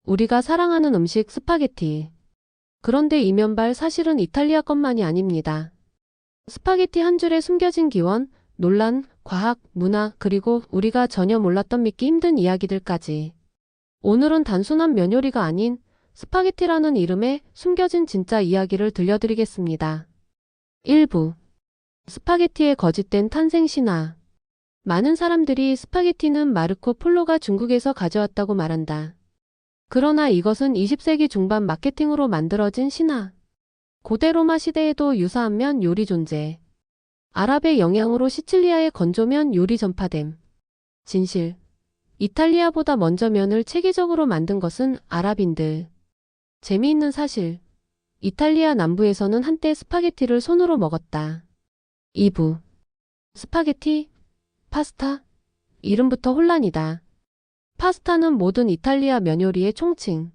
우리가 사랑하는 음식 스파게티. 그런데 이 면발 사실은 이탈리아 것만이 아닙니다. 스파게티 한 줄에 숨겨진 기원, 논란, 과학, 문화, 그리고 우리가 전혀 몰랐던 믿기 힘든 이야기들까지. 오늘은 단순한 면 요리가 아닌 스파게티라는 이름에 숨겨진 진짜 이야기를 들려드리겠습니다. 1부. 스파게티의 거짓된 탄생 신화. 많은 사람들이 스파게티는 마르코 폴로가 중국에서 가져왔다고 말한다. 그러나 이것은 20세기 중반 마케팅으로 만들어진 신화. 고대 로마 시대에도 유사한 면 요리 존재. 아랍의 영향으로 시칠리아의 건조면 요리 전파됨. 진실. 이탈리아보다 먼저 면을 체계적으로 만든 것은 아랍인들. 재미있는 사실. 이탈리아 남부에서는 한때 스파게티를 손으로 먹었다. 2부. 스파게티? 파스타? 이름부터 혼란이다. 파스타는 모든 이탈리아 면 요리의 총칭.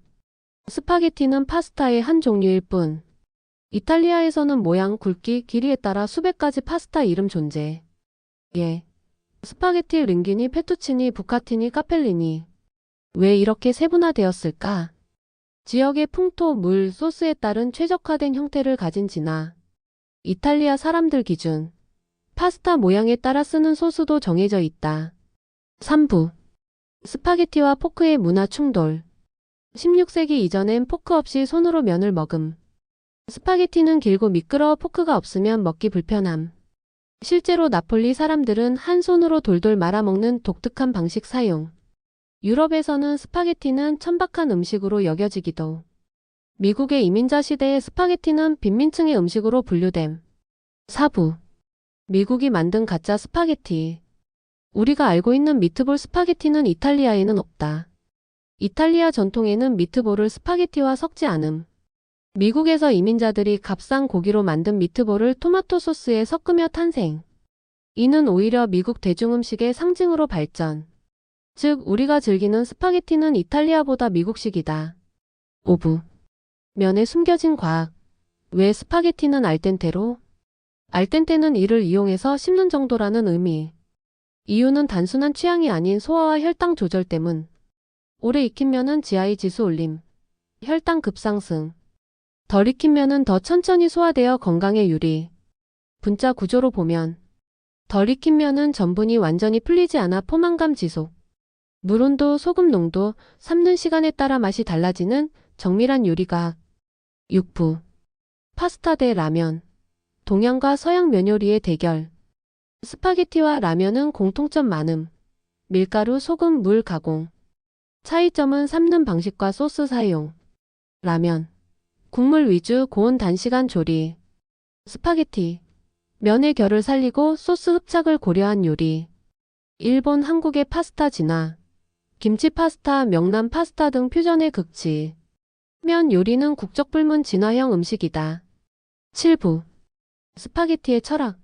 스파게티는 파스타의 한 종류일 뿐. 이탈리아에서는 모양, 굵기, 길이에 따라 수백 가지 파스타 이름 존재. 예. 스파게티, 링기니, 페투치니, 부카티니, 카펠리니. 왜 이렇게 세분화되었을까? 지역의 풍토, 물, 소스에 따른 최적화된 형태를 가진 진화. 이탈리아 사람들 기준. 파스타 모양에 따라 쓰는 소스도 정해져 있다. 3부. 스파게티와 포크의 문화 충돌. 16세기 이전엔 포크 없이 손으로 면을 먹음. 스파게티는 길고 미끄러워 포크가 없으면 먹기 불편함. 실제로 나폴리 사람들은 한 손으로 돌돌 말아먹는 독특한 방식 사용. 유럽에서는 스파게티는 천박한 음식으로 여겨지기도. 미국의 이민자 시대에 스파게티는 빈민층의 음식으로 분류됨. 4부. 미국이 만든 가짜 스파게티. 우리가 알고 있는 미트볼 스파게티는 이탈리아에는 없다. 이탈리아 전통에는 미트볼을 스파게티와 섞지 않음. 미국에서 이민자들이 값싼 고기로 만든 미트볼을 토마토 소스에 섞으며 탄생. 이는 오히려 미국 대중음식의 상징으로 발전. 즉, 우리가 즐기는 스파게티는 이탈리아보다 미국식이다. 5부. 면에 숨겨진 과학. 왜 스파게티는 알덴테로? 알덴테는 이를 이용해서 씹는 정도라는 의미. 이유는 단순한 취향이 아닌 소화와 혈당 조절 때문. 오래 익힌 면은 GI 지수 올림. 혈당 급상승. 덜 익힌 면은 더 천천히 소화되어 건강에 유리. 분자 구조로 보면 덜 익힌 면은 전분이 완전히 풀리지 않아 포만감 지속. 물 온도, 소금 농도, 삶는 시간에 따라 맛이 달라지는 정밀한 요리과학. 6부. 파스타 대 라면. 동양과 서양 면 요리의 대결. 스파게티와 라면은 공통점 많음. 밀가루, 소금, 물 가공. 차이점은 삶는 방식과 소스 사용. 라면. 국물 위주 고온 단시간 조리. 스파게티. 면의 결을 살리고 소스 흡착을 고려한 요리. 일본, 한국의 파스타 진화. 김치 파스타, 명란 파스타 등 퓨전의 극치. 면 요리는 국적불문 진화형 음식이다. 7부. 스파게티의 철학.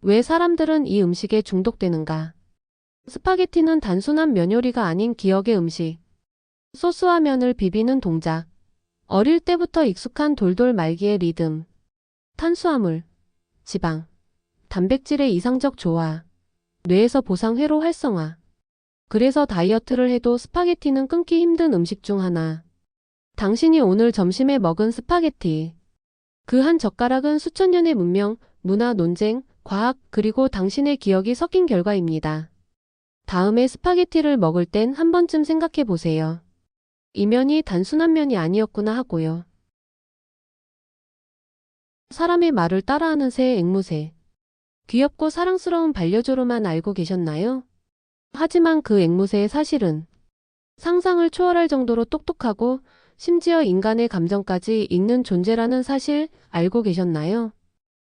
왜 사람들은 이 음식에 중독되는가? 스파게티는 단순한 면 요리가 아닌 기억의 음식. 소스와 면을 비비는 동작. 어릴 때부터 익숙한 돌돌 말기의 리듬. 탄수화물, 지방, 단백질의 이상적 조화. 뇌에서 보상 회로 활성화. 그래서 다이어트를 해도 스파게티는 끊기 힘든 음식 중 하나. 당신이 오늘 점심에 먹은 스파게티. 그 한 젓가락은 수천 년의 문명, 문화, 논쟁, 과학, 그리고 당신의 기억이 섞인 결과입니다. 다음에 스파게티를 먹을 땐 한 번쯤 생각해 보세요. 이 면이 단순한 면이 아니었구나 하고요. 사람의 말을 따라하는 새 앵무새. 귀엽고 사랑스러운 반려조로만 알고 계셨나요? 하지만 그 앵무새의 사실은 상상을 초월할 정도로 똑똑하고 심지어 인간의 감정까지 읽는 존재라는 사실 알고 계셨나요?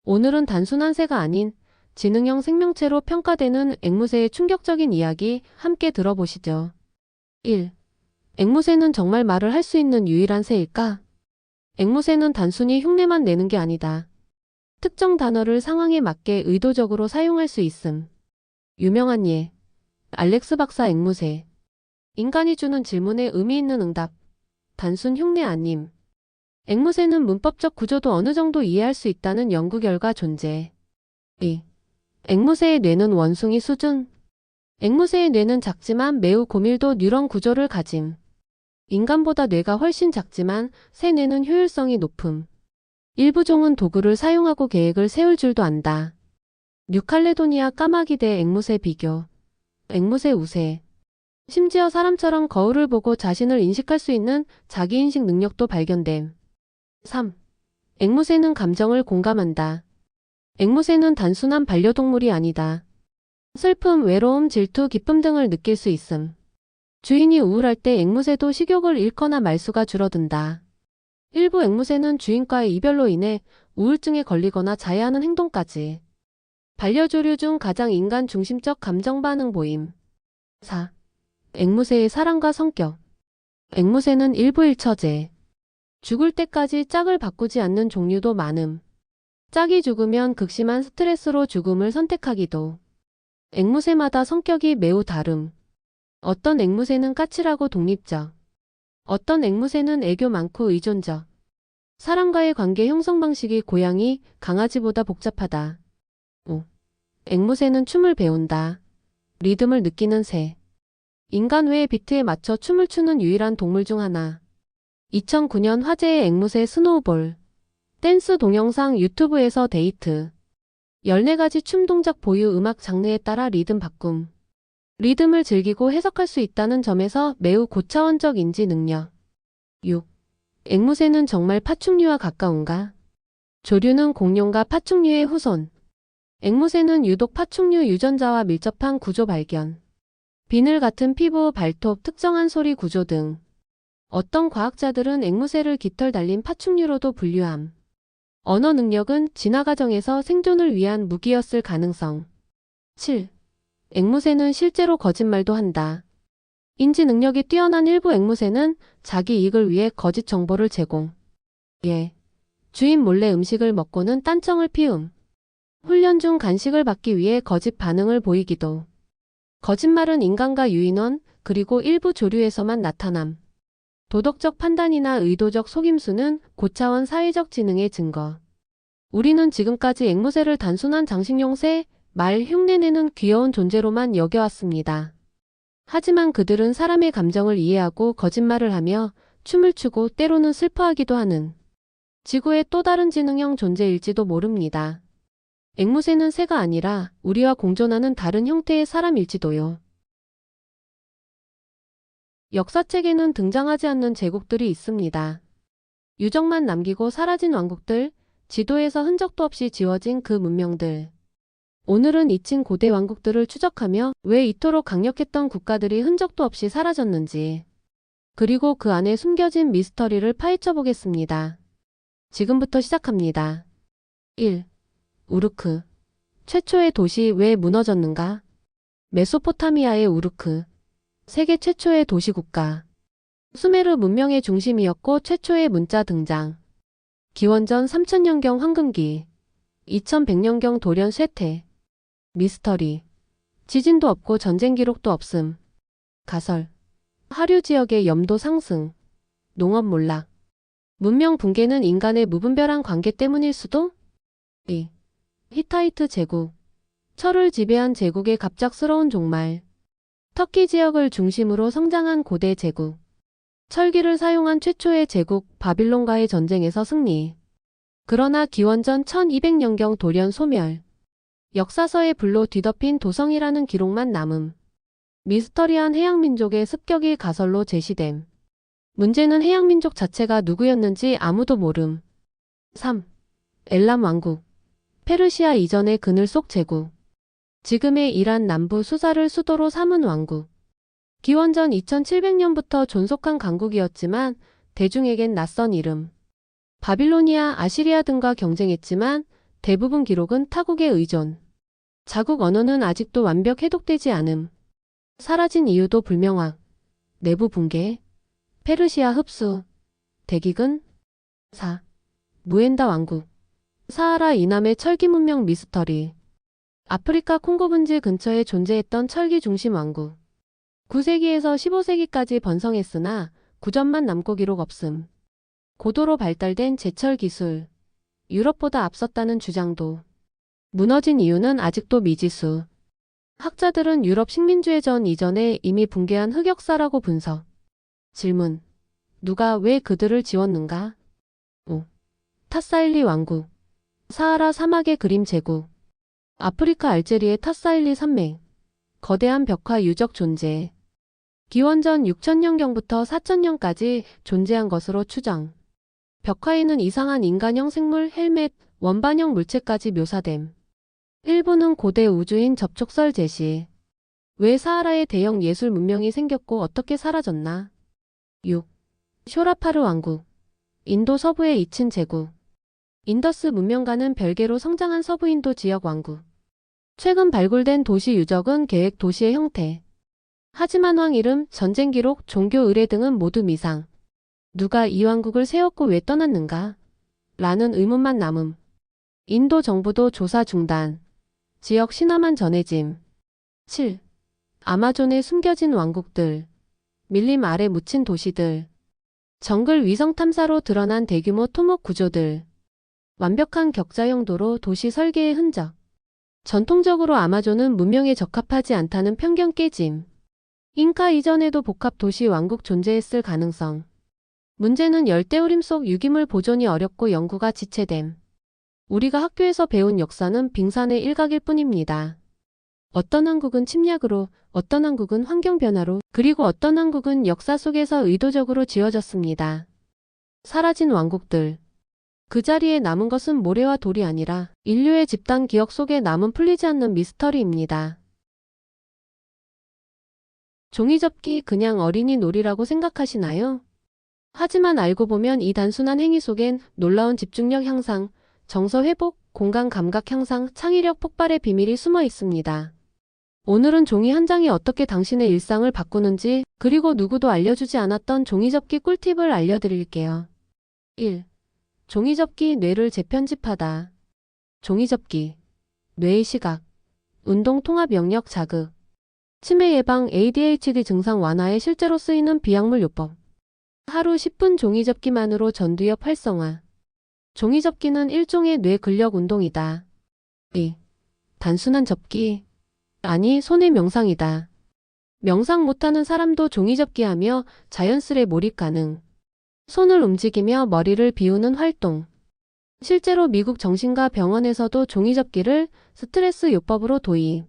오늘은 단순한 새가 아닌 지능형 생명체로 평가되는 앵무새의 충격적인 이야기 함께 들어보시죠. 1. 앵무새는 정말 말을 할 수 있는 유일한 새일까? 앵무새는 단순히 흉내만 내는 게 아니다. 특정 단어를 상황에 맞게 의도적으로 사용할 수 있음. 유명한 예. 알렉스 박사 앵무새. 인간이 주는 질문에 의미 있는 응답. 단순 흉내 아님. 앵무새는 문법적 구조도 어느 정도 이해할 수 있다는 연구 결과 존재. 2. 앵무새의 뇌는 원숭이 수준. 앵무새의 뇌는 작지만 매우 고밀도 뉴런 구조를 가짐. 인간보다 뇌가 훨씬 작지만 새 뇌는 효율성이 높음. 일부 종은 도구를 사용하고 계획을 세울 줄도 안다. 뉴칼레도니아 까마귀 대 앵무새 비교. 앵무새 우세. 심지어 사람처럼 거울을 보고 자신을 인식할 수 있는 자기인식 능력도 발견됨. 3. 앵무새는 감정을 공감한다. 앵무새는 단순한 반려동물이 아니다. 슬픔, 외로움, 질투, 기쁨 등을 느낄 수 있음. 주인이 우울할 때 앵무새도 식욕을 잃거나 말수가 줄어든다. 일부 앵무새는 주인과의 이별로 인해 우울증에 걸리거나 자해하는 행동까지. 반려조류 중 가장 인간 중심적 감정 반응 보임. 4. 앵무새의 사랑과 성격. 앵무새는 일부일처제. 죽을 때까지 짝을 바꾸지 않는 종류도 많음. 짝이 죽으면 극심한 스트레스로 죽음을 선택하기도. 앵무새마다 성격이 매우 다름. 어떤 앵무새는 까칠하고 독립적. 어떤 앵무새는 애교 많고 의존적. 사람과의 관계 형성 방식이 고양이, 강아지보다 복잡하다. 5. 앵무새는 춤을 배운다. 리듬을 느끼는 새. 인간 외의 비트에 맞춰 춤을 추는 유일한 동물 중 하나. 2009년 화제의 앵무새 스노우볼. 댄스 동영상 유튜브에서 데이트. 14가지 춤 동작 보유 음악 장르에 따라 리듬 바꿈. 리듬을 즐기고 해석할 수 있다는 점에서 매우 고차원적 인지 능력. 6. 앵무새는 정말 파충류와 가까운가? 조류는 공룡과 파충류의 후손. 앵무새는 유독 파충류 유전자와 밀접한 구조 발견. 비늘 같은 피부, 발톱, 특정한 소리 구조 등. 어떤 과학자들은 앵무새를 깃털 달린 파충류로도 분류함. 언어 능력은 진화 과정에서 생존을 위한 무기였을 가능성. 7. 앵무새는 실제로 거짓말도 한다. 인지 능력이 뛰어난 일부 앵무새는 자기 이익을 위해 거짓 정보를 제공. 예. 주인 몰래 음식을 먹고는 딴청을 피움. 훈련 중 간식을 받기 위해 거짓 반응을 보이기도. 거짓말은 인간과 유인원, 그리고 일부 조류에서만 나타남. 도덕적 판단이나 의도적 속임수는 고차원 사회적 지능의 증거. 우리는 지금까지 앵무새를 단순한 장식용 새, 말, 흉내내는 귀여운 존재로만 여겨왔습니다. 하지만 그들은 사람의 감정을 이해하고 거짓말을 하며 춤을 추고 때로는 슬퍼하기도 하는 지구의 또 다른 지능형 존재일지도 모릅니다. 앵무새는 새가 아니라 우리와 공존하는 다른 형태의 사람일지도요. 역사책에는 등장하지 않는 제국들이 있습니다. 유적만 남기고 사라진 왕국들, 지도에서 흔적도 없이 지워진 그 문명들. 오늘은 잊힌 고대 왕국들을 추적하며 왜 이토록 강력했던 국가들이 흔적도 없이 사라졌는지, 그리고 그 안에 숨겨진 미스터리를 파헤쳐 보겠습니다. 지금부터 시작합니다. 1. 우르크. 최초의 도시 왜 무너졌는가? 메소포타미아의 우르크. 세계 최초의 도시국가. 수메르 문명의 중심이었고 최초의 문자 등장. 기원전 3000년경 황금기. 2100년경 돌연 쇠퇴. 미스터리. 지진도 없고 전쟁 기록도 없음. 가설. 하류 지역의 염도 상승. 농업 몰락. 문명 붕괴는 인간의 무분별한 관계 때문일 수도? 2. 히타이트 제국. 철을 지배한 제국의 갑작스러운 종말. 터키 지역을 중심으로 성장한 고대 제국. 철기를 사용한 최초의 제국 바빌론과의 전쟁에서 승리. 그러나 기원전 1200년경 돌연 소멸. 역사서에 불로 뒤덮인 도성이라는 기록만 남음. 미스터리한 해양민족의 습격이 가설로 제시됨. 문제는 해양민족 자체가 누구였는지 아무도 모름. 3. 엘람 왕국. 페르시아 이전의 그늘 속 제국. 지금의 이란 남부 수사를 수도로 삼은 왕국. 기원전 2700년부터 존속한 강국이었지만 대중에겐 낯선 이름. 바빌로니아, 아시리아 등과 경쟁했지만 대부분 기록은 타국에 의존. 자국 언어는 아직도 완벽 해독되지 않음. 사라진 이유도 불명확. 내부 붕괴. 페르시아 흡수. 대기근. 4. 무엔다 왕국. 사하라 이남의 철기 문명 미스터리. 아프리카 콩고 분지 근처에 존재했던 철기 중심 왕국. 9세기에서 15세기까지 번성했으나 구전만 남고 기록 없음. 고도로 발달된 제철 기술. 유럽보다 앞섰다는 주장도. 무너진 이유는 아직도 미지수. 학자들은 유럽 식민주의 전 이전에 이미 붕괴한 흑역사라고 분석. 질문. 누가 왜 그들을 지웠는가? 5. 타사일리 왕국. 사하라 사막의 그림 제국. 아프리카 알제리의 타사일리 산맥. 거대한 벽화 유적 존재. 기원전 6000년경부터 4000년까지 존재한 것으로 추정. 벽화에는 이상한 인간형 생물, 헬멧, 원반형 물체까지 묘사됨. 일부는 고대 우주인 접촉설 제시. 왜 사하라에 대형 예술 문명이 생겼고 어떻게 사라졌나? 6. 쇼라파르 왕국. 인도 서부의 2층 제국. 인더스 문명과는 별개로 성장한 서부인도 지역 왕국. 최근 발굴된 도시 유적은 계획 도시의 형태. 하지만 왕 이름, 전쟁 기록, 종교 의례 등은 모두 미상. 누가 이 왕국을 세웠고 왜 떠났는가? 라는 의문만 남음. 인도 정부도 조사 중단. 지역 신화만 전해짐. 7. 아마존에 숨겨진 왕국들. 밀림 아래 묻힌 도시들. 정글 위성 탐사로 드러난 대규모 토목 구조들. 완벽한 격자형 도로 도시 설계의 흔적. 전통적으로 아마존은 문명에 적합하지 않다는 편견 깨짐. 잉카 이전에도 복합 도시 왕국 존재했을 가능성. 문제는 열대우림 속 유기물 보존이 어렵고 연구가 지체됨. 우리가 학교에서 배운 역사는 빙산의 일각일 뿐입니다. 어떤 왕국은 침략으로, 어떤 왕국은 환경 변화로, 그리고 어떤 왕국은 역사 속에서 의도적으로 지어졌습니다. 사라진 왕국들. 그 자리에 남은 것은 모래와 돌이 아니라 인류의 집단 기억 속에 남은 풀리지 않는 미스터리입니다. 종이접기 그냥 어린이 놀이라고 생각하시나요? 하지만 알고 보면 이 단순한 행위 속엔 놀라운 집중력 향상, 정서 회복, 공간 감각 향상, 창의력 폭발의 비밀이 숨어 있습니다. 오늘은 종이 한 장이 어떻게 당신의 일상을 바꾸는지, 그리고 누구도 알려주지 않았던 종이접기 꿀팁을 알려드릴게요. 1. 종이접기 뇌를 재편집하다. 종이접기. 뇌의 시각, 운동 통합 영역 자극. 치매 예방, ADHD 증상 완화에 실제로 쓰이는 비약물 요법. 하루 10분 종이접기만으로 전두엽 활성화. 종이접기는 일종의 뇌 근력 운동이다. 2. 단순한 접기. 아니, 손의 명상이다. 명상 못하는 사람도 종이접기하며 자연스레 몰입 가능. 손을 움직이며 머리를 비우는 활동. 실제로 미국 정신과 병원에서도 종이접기를 스트레스 요법으로 도입.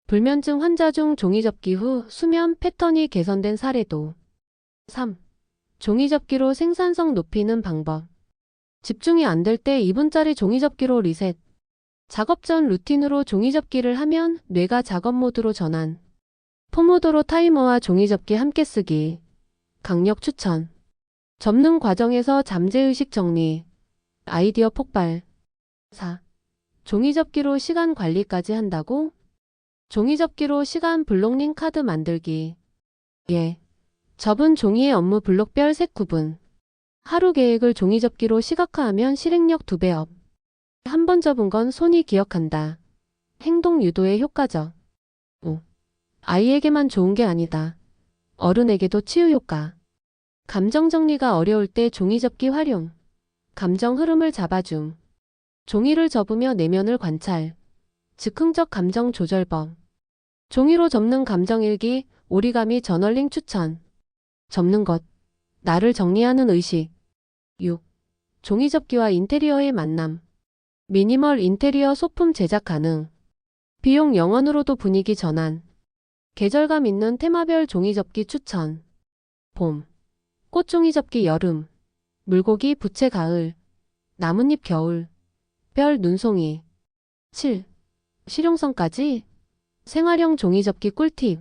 불면증 환자 중 종이접기 후 수면 패턴이 개선된 사례도. 3. 종이접기로 생산성 높이는 방법. 집중이 안 될 때 2분짜리 종이접기로 리셋. 작업 전 루틴으로 종이접기를 하면 뇌가 작업 모드로 전환. 포모도로 타이머와 종이접기 함께 쓰기. 강력 추천. 접는 과정에서 잠재의식 정리. 아이디어 폭발. 4. 종이접기로 시간 관리까지 한다고? 종이접기로 시간 블록링 카드 만들기. 예. 접은 종이의 업무 블록별 색 구분. 하루 계획을 종이접기로 시각화하면 실행력 2배업. 한 번 접은 건 손이 기억한다. 행동 유도에 효과적. 5. 아이에게만 좋은 게 아니다. 어른에게도 치유 효과. 감정 정리가 어려울 때 종이접기 활용. 감정 흐름을 잡아줌. 종이를 접으며 내면을 관찰. 즉흥적 감정 조절법. 종이로 접는 감정일기, 오리가미 저널링 추천. 접는 것. 나를 정리하는 의식. 6. 종이접기와 인테리어의 만남. 미니멀 인테리어 소품 제작 가능. 비용 0원으로도 분위기 전환. 계절감 있는 테마별 종이접기 추천. 봄. 꽃종이접기 여름. 물고기 부채 가을. 나뭇잎 겨울. 별 눈송이. 7. 실용성까지. 생활형 종이접기 꿀팁.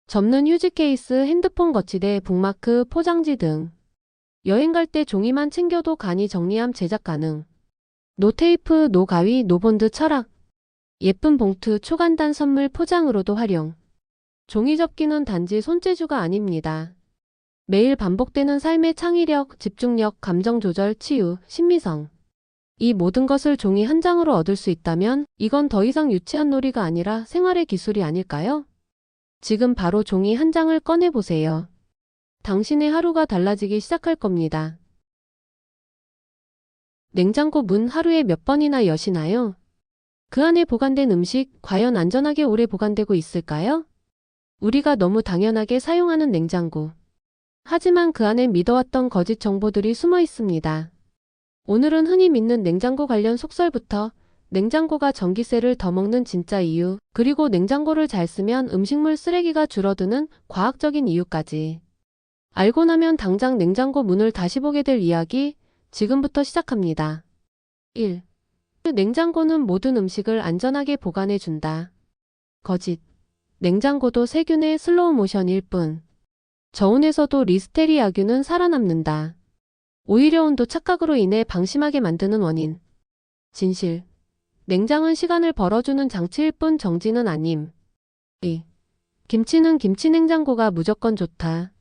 접는 휴지 케이스, 핸드폰 거치대, 북마크, 포장지 등. 여행 갈 때 종이만 챙겨도 간이 정리함 제작 가능. 노테이프, 노가위, 노본드 철학. 예쁜 봉투, 초간단 선물 포장으로도 활용. 종이접기는 단지 손재주가 아닙니다. 매일 반복되는 삶의 창의력, 집중력, 감정 조절, 치유, 심미성. 이 모든 것을 종이 한 장으로 얻을 수 있다면 이건 더 이상 유치한 놀이가 아니라 생활의 기술이 아닐까요? 지금 바로 종이 한 장을 꺼내보세요. 당신의 하루가 달라지기 시작할 겁니다. 냉장고 문 하루에 몇 번이나 여시나요? 그 안에 보관된 음식 과연 안전하게 오래 보관되고 있을까요? 우리가 너무 당연하게 사용하는 냉장고. 하지만 그 안에 믿어왔던 거짓 정보들이 숨어 있습니다. 오늘은 흔히 믿는 냉장고 관련 속설부터 냉장고가 전기세를 더 먹는 진짜 이유, 그리고 냉장고를 잘 쓰면 음식물 쓰레기가 줄어드는 과학적인 이유까지 알고 나면 당장 냉장고 문을 다시 보게 될 이야기 지금부터 시작합니다. 1. 냉장고는 모든 음식을 안전하게 보관해준다. 거짓. 냉장고도 세균의 슬로우 모션일 뿐. 저온에서도 리스테리아균은 살아남는다. 오히려 온도 착각으로 인해 방심하게 만드는 원인. 진실. 냉장은 시간을 벌어주는 장치일 뿐 정지는 아님. 2. 김치는 김치 냉장고가 무조건 좋다.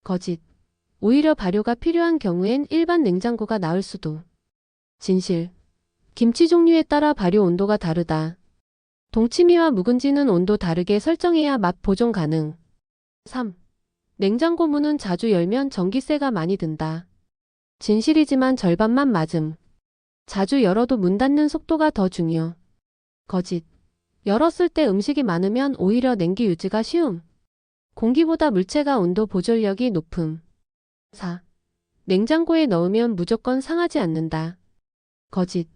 거짓. 오히려 발효가 필요한 경우엔 일반 냉장고가 나을 수도. 진실. 김치 종류에 따라 발효 온도가 다르다. 동치미와 묵은지는 온도 다르게 설정해야 맛 보존 가능. 3. 냉장고 문은 자주 열면 전기세가 많이 든다. 진실이지만 절반만 맞음. 자주 열어도 문 닫는 속도가 더 중요. 거짓. 열었을 때 음식이 많으면 오히려 냉기 유지가 쉬움. 공기보다 물체가 온도 보존력이 높음. 4. 냉장고에 넣으면 무조건 상하지 않는다. 거짓.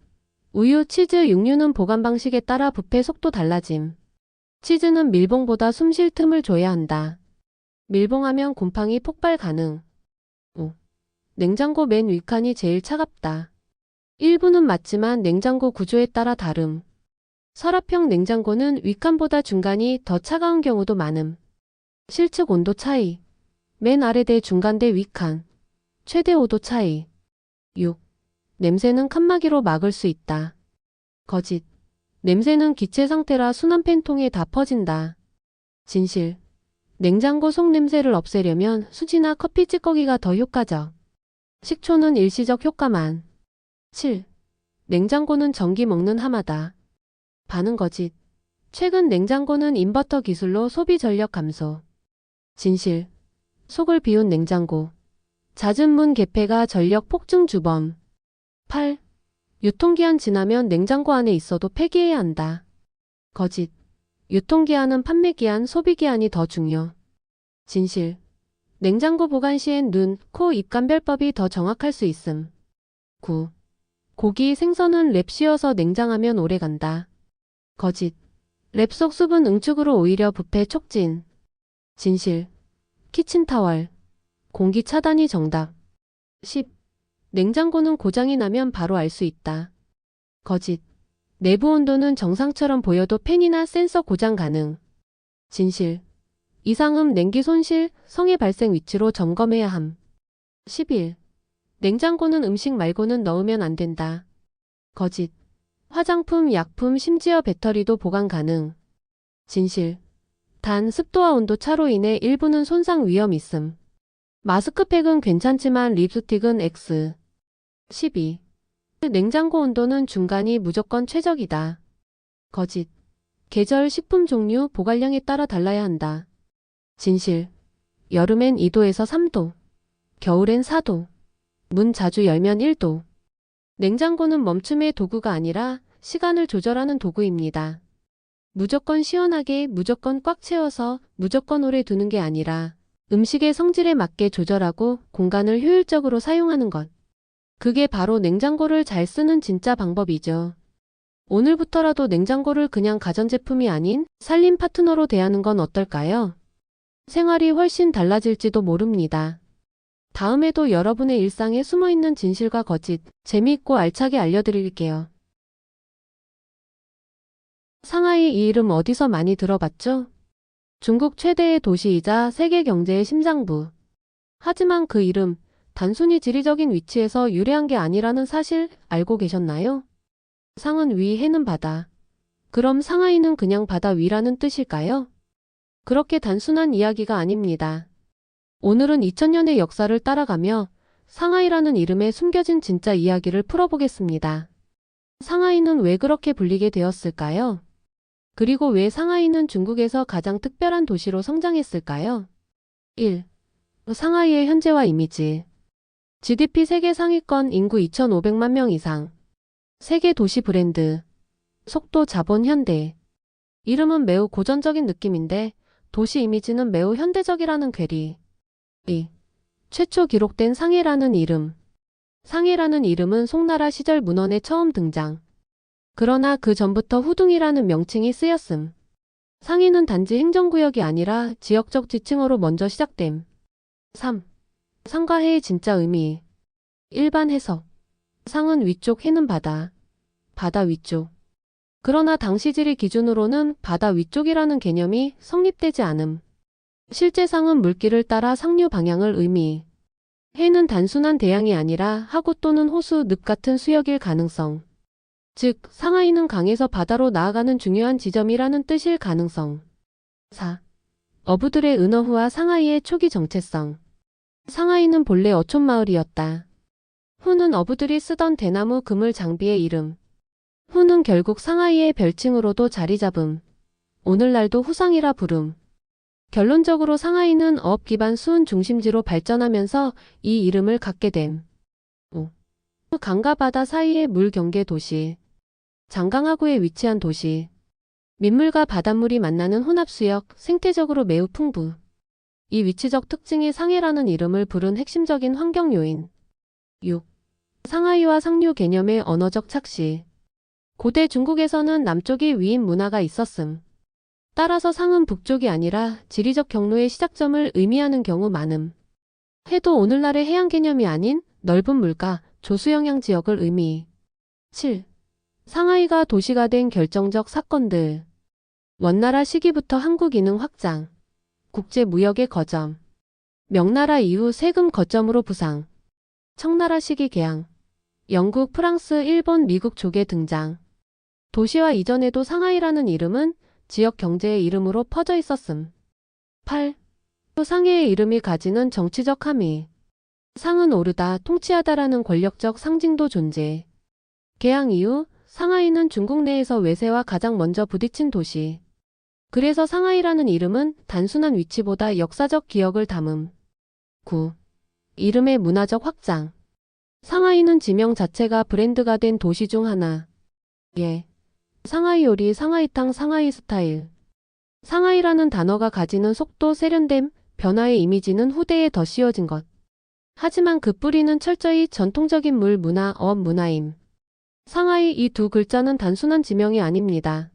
우유, 치즈, 육류는 보관 방식에 따라 부패 속도 달라짐. 치즈는 밀봉보다 숨 쉴 틈을 줘야 한다. 밀봉하면 곰팡이 폭발 가능. 5. 냉장고 맨 윗칸이 제일 차갑다. 일부는 맞지만 냉장고 구조에 따라 다름. 서랍형 냉장고는 윗칸보다 중간이 더 차가운 경우도 많음. 실측 온도 차이. 맨 아래대 중간대 윗칸. 최대 5도 차이. 6. 냄새는 칸막이로 막을 수 있다. 거짓. 냄새는 기체 상태라 순환 팬통에 다 퍼진다. 진실. 냉장고 속 냄새를 없애려면 수지나 커피 찌꺼기가 더 효과적. 식초는 일시적 효과만. 7. 냉장고는 전기 먹는 하마다. 반은 거짓. 최근 냉장고는 인버터 기술로 소비 전력 감소. 진실. 속을 비운 냉장고. 잦은 문 개폐가 전력 폭증 주범. 8. 유통기한 지나면 냉장고 안에 있어도 폐기해야 한다. 거짓. 유통기한은 판매기한, 소비기한이 더 중요. 진실. 냉장고 보관 시엔 눈, 코, 입 감별법이 더 정확할 수 있음. 9. 고기, 생선은 랩 씌워서 냉장하면 오래간다. 거짓. 랩 속 수분 응축으로 오히려 부패 촉진. 진실. 키친타월. 공기 차단이 정답. 10. 냉장고는 고장이 나면 바로 알 수 있다. 거짓. 내부 온도는 정상처럼 보여도 팬이나 센서 고장 가능. 진실. 이상음, 냉기 손실, 성해 발생 위치로 점검해야 함. 11. 냉장고는 음식 말고는 넣으면 안 된다. 거짓. 화장품, 약품, 심지어 배터리도 보관 가능. 진실. 단, 습도와 온도 차로 인해 일부는 손상 위험 있음. 마스크팩은 괜찮지만 립스틱은 X. 12. 냉장고 온도는 중간이 무조건 최적이다. 거짓. 계절, 식품 종류, 보관량에 따라 달라야 한다. 진실. 여름엔 2도에서 3도. 겨울엔 4도. 문 자주 열면 1도. 냉장고는 멈춤의 도구가 아니라 시간을 조절하는 도구입니다. 무조건 시원하게, 무조건 꽉 채워서, 무조건 오래 두는 게 아니라 음식의 성질에 맞게 조절하고 공간을 효율적으로 사용하는 것. 그게 바로 냉장고를 잘 쓰는 진짜 방법이죠. 오늘부터라도 냉장고를 그냥 가전제품이 아닌 살림 파트너로 대하는 건 어떨까요? 생활이 훨씬 달라질지도 모릅니다. 다음에도 여러분의 일상에 숨어있는 진실과 거짓, 재미있고 알차게 알려드릴게요. 상하이, 이 이름 어디서 많이 들어봤죠? 중국 최대의 도시이자 세계 경제의 심장부. 하지만 그 이름, 단순히 지리적인 위치에서 유래한 게 아니라는 사실 알고 계셨나요? 상은 위, 해는 바다. 그럼 상하이는 그냥 바다 위라는 뜻일까요? 그렇게 단순한 이야기가 아닙니다. 오늘은 2000년의 역사를 따라가며 상하이라는 이름에 숨겨진 진짜 이야기를 풀어보겠습니다. 상하이는 왜 그렇게 불리게 되었을까요? 그리고 왜 상하이는 중국에서 가장 특별한 도시로 성장했을까요? 1. 상하이의 현재와 이미지. GDP 세계 상위권, 인구 2,500만 명 이상. 세계 도시 브랜드. 속도, 자본, 현대. 이름은 매우 고전적인 느낌인데 도시 이미지는 매우 현대적이라는 괴리. 2. 최초 기록된 상해라는 이름. 상해라는 이름은 송나라 시절 문헌에 처음 등장. 그러나 그 전부터 후둥이라는 명칭이 쓰였음. 상해는 단지 행정구역이 아니라 지역적 지칭어로 먼저 시작됨. 3. 상과 해의 진짜 의미. 일반 해석. 상은 위쪽, 해는 바다. 바다 위쪽. 그러나 당시 지리 기준으로는 바다 위쪽이라는 개념이 성립되지 않음. 실제 상은 물길을 따라 상류 방향을 의미. 해는 단순한 대양이 아니라 하구 또는 호수, 늪 같은 수역일 가능성. 즉, 상하이는 강에서 바다로 나아가는 중요한 지점이라는 뜻일 가능성. 4. 어부들의 은어후와 상하이의 초기 정체성. 상하이는 본래 어촌마을이었다. 후는 어부들이 쓰던 대나무 그물 장비의 이름. 후는 결국 상하이의 별칭으로도 자리 잡음. 오늘날도 후상이라 부름. 결론적으로 상하이는 어업 기반 수은 중심지로 발전하면서 이 이름을 갖게 됨. 5. 강과 바다 사이의 물 경계 도시. 장강하구에 위치한 도시. 민물과 바닷물이 만나는 혼합수역, 생태적으로 매우 풍부. 이 위치적 특징이 상해라는 이름을 부른 핵심적인 환경 요인. 6. 상하이와 상류 개념의 언어적 착시. 고대 중국에서는 남쪽이 위인 문화가 있었음. 따라서 상은 북쪽이 아니라 지리적 경로의 시작점을 의미하는 경우 많음. 해도 오늘날의 해양 개념이 아닌 넓은 물가, 조수영향 지역을 의미. 7. 상하이가 도시가 된 결정적 사건들. 원나라 시기부터 한국 인흥 확장. 국제 무역의 거점. 명나라 이후 세금 거점으로 부상. 청나라 시기 개항. 영국, 프랑스, 일본, 미국 조개 등장. 도시화 이전에도 상하이라는 이름은 지역 경제의 이름으로 퍼져 있었음. 8. 상해의 이름이 가지는 정치적 함의. 상은 오르다, 통치하다라는 권력적 상징도 존재. 개항 이후 상하이는 중국 내에서 외세와 가장 먼저 부딪힌 도시. 그래서 상하이라는 이름은 단순한 위치보다 역사적 기억을 담음. 9. 이름의 문화적 확장. 상하이는 지명 자체가 브랜드가 된 도시 중 하나. 예. 상하이 요리, 상하이탕, 상하이 스타일. 상하이라는 단어가 가지는 속도, 세련됨, 변화의 이미지는 후대에 더 씌워진 것. 하지만 그 뿌리는 철저히 전통적인 물 문화, 어업 문화임. 상하이 이 두 글자는 단순한 지명이 아닙니다.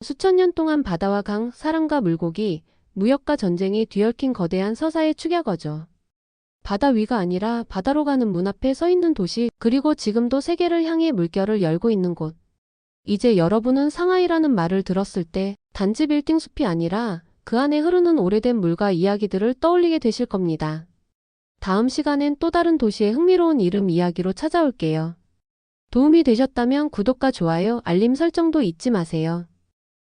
수천 년 동안 바다와 강, 사람과 물고기, 무역과 전쟁이 뒤얽힌 거대한 서사의 축약어죠. 바다 위가 아니라 바다로 가는 문 앞에 서 있는 도시, 그리고 지금도 세계를 향해 물결을 열고 있는 곳. 이제 여러분은 상하이라는 말을 들었을 때 단지 빌딩 숲이 아니라 그 안에 흐르는 오래된 물과 이야기들을 떠올리게 되실 겁니다. 다음 시간엔 또 다른 도시의 흥미로운 이름 이야기로 찾아올게요. 도움이 되셨다면 구독과 좋아요, 알림 설정도 잊지 마세요.